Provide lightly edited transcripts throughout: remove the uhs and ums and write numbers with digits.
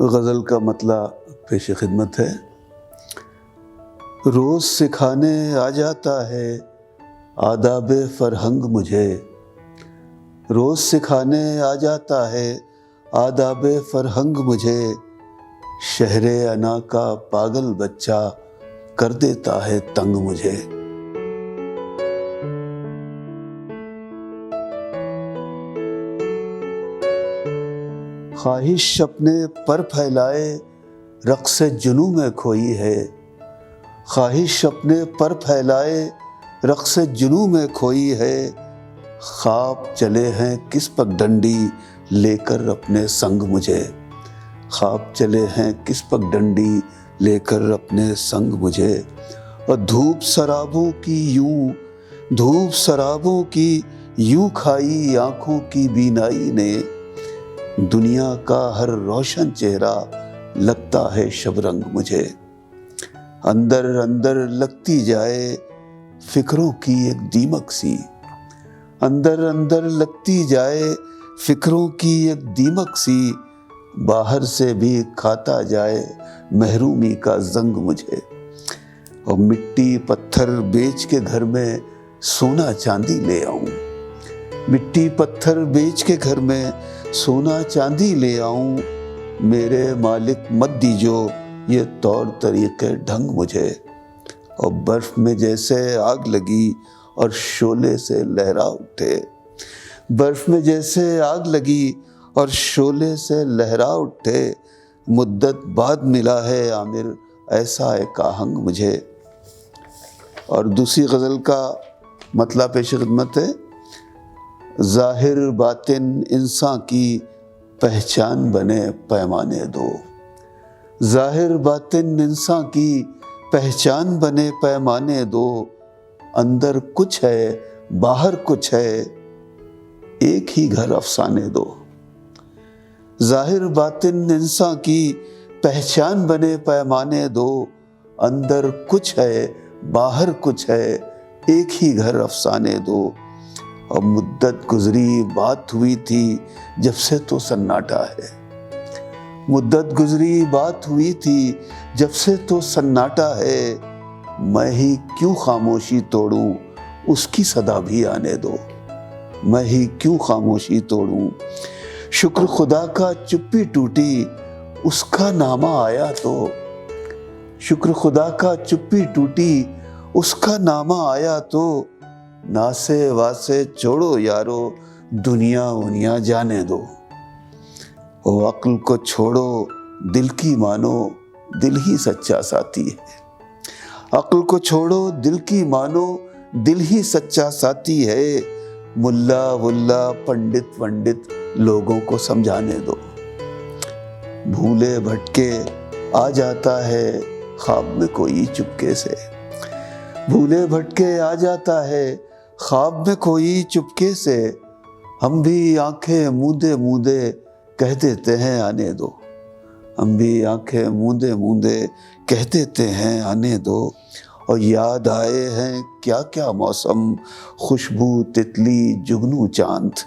غزل کا مطلع پیش خدمت ہے۔ روز سکھانے آ جاتا ہے آداب فرہنگ مجھے، روز سکھانے آ جاتا ہے آداب فرہنگ مجھے، شہر انا کا پاگل بچہ کر دیتا ہے تنگ مجھے۔ خواہش اپنے پر پھیلائے رقص جنوں میں کھوئی ہے، خواہش اپنے پر پھیلائے رقص جنوں میں کھوئی ہے، خواب چلے ہیں کس پگ ڈنڈی لے کر اپنے سنگ مجھے، خواب چلے ہیں کس پگ ڈنڈی لے کر اپنے سنگ مجھے، اور دھوپ سرابوں کی یوں کھائی آنکھوں کی بینائی نے، دنیا کا ہر روشن چہرہ لگتا ہے شبرنگ مجھے، اندر اندر لگتی جائے فکروں کی ایک دیمک سی، اندر اندر لگتی جائے فکروں کی ایک دیمک سی، باہر سے بھی کھاتا جائے محرومی کا زنگ مجھے، اور مٹی پتھر بیچ کے گھر میں سونا چاندی لے آؤں، مٹی پتھر بیچ کے گھر میں سونا چاندی لے آؤں، میرے مالک مت دیجو یہ طور طریقے ڈھنگ مجھے، اور برف میں جیسے آگ لگی اور شعلے سے لہرا اٹھے، برف میں جیسے آگ لگی اور شعلے سے لہرا اٹھے، مدت بعد ملا ہے عامر ایسا ایک آہنگ مجھے۔ اور دوسری غزل کا مطلع پیش خدمت ہے۔ ظاہر باطن انسان کی پہچان بنے پیمانے دو، ظاہر باطن انسان کی پہچان بنے پیمانے دو، اندر کچھ ہے باہر کچھ ہے ایک ہی گھر افسانے دو، ظاہر باطن انسان کی پہچان بنے پیمانے دو، اندر کچھ ہے باہر کچھ ہے ایک ہی گھر افسانے دو، اور مدت گزری بات ہوئی تھی جب سے تو سناٹا ہے، مدت گزری بات ہوئی تھی جب سے تو سناٹا ہے، میں ہی کیوں خاموشی توڑوں اس کی صدا بھی آنے دو، میں ہی کیوں خاموشی توڑوں، شکر خدا کا چپی ٹوٹی اس کا نامہ آیا تو، شکر خدا کا چپی ٹوٹی اس کا نامہ آیا تو، ناسے واسے چھوڑو یارو دنیا ونیا جانے دو، او عقل کو چھوڑو دل کی مانو دل ہی سچا ساتھی ہے، عقل کو چھوڑو دل کی مانو دل ہی سچا ساتھی ہے، ملا ولہ پنڈت ونڈت لوگوں کو سمجھانے دو، بھولے بھٹکے آ جاتا ہے خواب میں کوئی چپکے سے، بھولے بھٹکے آ جاتا ہے خواب میں کوئی چپکے سے، ہم بھی آنکھیں موندے موندے کہہ دیتے ہیں آنے دو، ہم بھی آنکھیں موندے موندے کہہ دیتے ہیں آنے دو، اور یاد آئے ہیں کیا کیا موسم خوشبو تتلی جگنو چاند،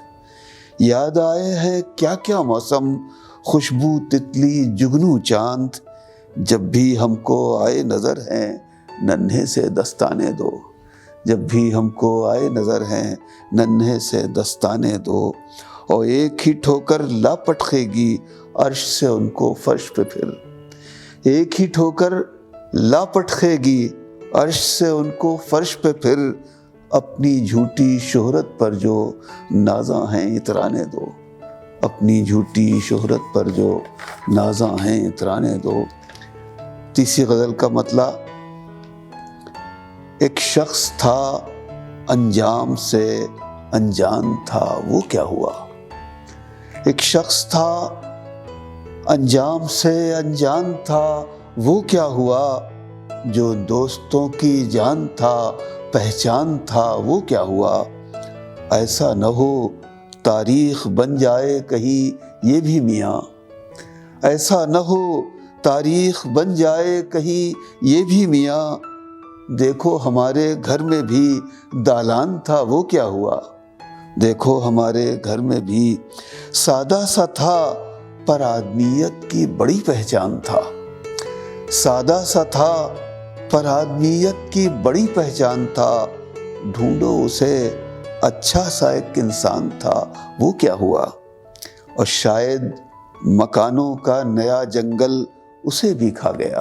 یاد آئے ہیں کیا کیا موسم خوشبو تتلی جگنو چاند، جب بھی ہم کو آئے نظر ہیں ننھے سے دستانے دو، جب بھی ہم کو آئے نظر ہیں ننھے سے دستانے دو، اور ایک ہی ٹھوکر لا پٹخے گی عرش سے ان کو فرش پہ پھر، ایک ہی ٹھوکر لا پٹخے گی عرش سے ان کو فرش پہ پھر، اپنی جھوٹی شہرت پر جو نازاں ہیں اترانے دو، اپنی جھوٹی شہرت پر جو نازاں ہیں اترانے دو۔ تیسری غزل کا مطلع، ایک شخص تھا انجام سے انجان تھا وہ کیا ہوا، ایک شخص تھا انجام سے انجان تھا وہ کیا ہوا، جو دوستوں کی جان تھا پہچان تھا وہ کیا ہوا، ایسا نہ ہو تاریخ بن جائے کہیں یہ بھی میاں، ایسا نہ ہو تاریخ بن جائے کہیں یہ بھی میاں، دیکھو ہمارے گھر میں بھی دالان تھا وہ کیا ہوا، دیکھو ہمارے گھر میں بھی سادہ سا تھا پر آدمیت کی بڑی پہچان تھا، سادہ سا تھا پر آدمیت کی بڑی پہچان تھا، ڈھونڈو اسے اچھا سا ایک انسان تھا، وہ کیا ہوا؟ اور شاید مکانوں کا نیا جنگل اسے بھی کھا گیا،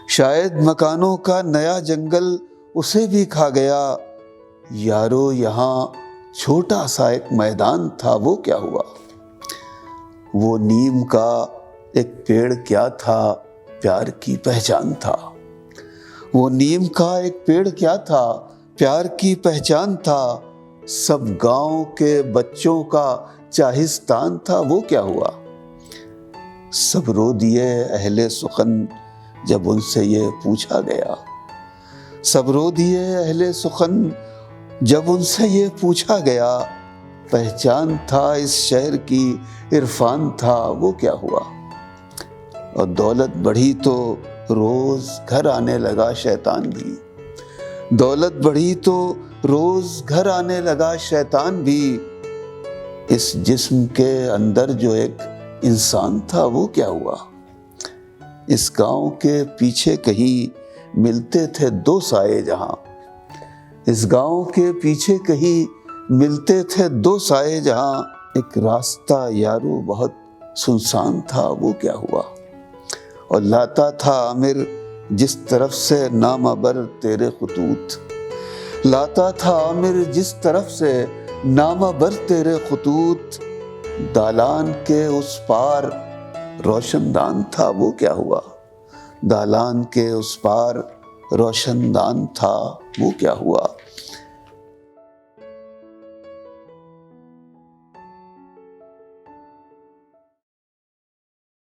شاید مکانوں کا نیا جنگل اسے بھی کھا گیا، یارو یہاں چھوٹا سا ایک میدان تھا، وہ کیا ہوا؟ وہ نیم کا ایک پیڑ کیا تھا، پیار کی پہچان تھا، وہ نیم کا ایک پیڑ کیا تھا، پیار کی پہچان تھا، سب گاؤں کے بچوں کا چاہستان تھا، وہ کیا ہوا؟ سب رو دیے اہل سخن جب ان سے یہ پوچھا گیا، سب رو دیے اہل سخن جب ان سے یہ پوچھا گیا، پہچان تھا اس شہر کی، عرفان تھا، وہ کیا ہوا؟ اور دولت بڑھی تو روز گھر آنے لگا شیطان بھی، دولت بڑھی تو روز گھر آنے لگا شیطان بھی، اس جسم کے اندر جو ایک انسان تھا وہ کیا ہوا؟ اس گاؤں کے پیچھے کہیں ملتے تھے دو سائے جہاں، اس گاؤں کے پیچھے کہیں ملتے تھے دو سائے جہاں، ایک راستہ یارو بہت سنسان تھا، وہ کیا ہوا؟ اور لاتا تھا عامر جس طرف سے نامہ بر تیرے خطوط، لاتا تھا عامر جس طرف سے نامہ بر تیرے خطوط، دالان کے اس پار روشن دان تھا، وہ کیا ہوا؟ دالان کے اس پار روشن دان تھا، وہ کیا ہوا؟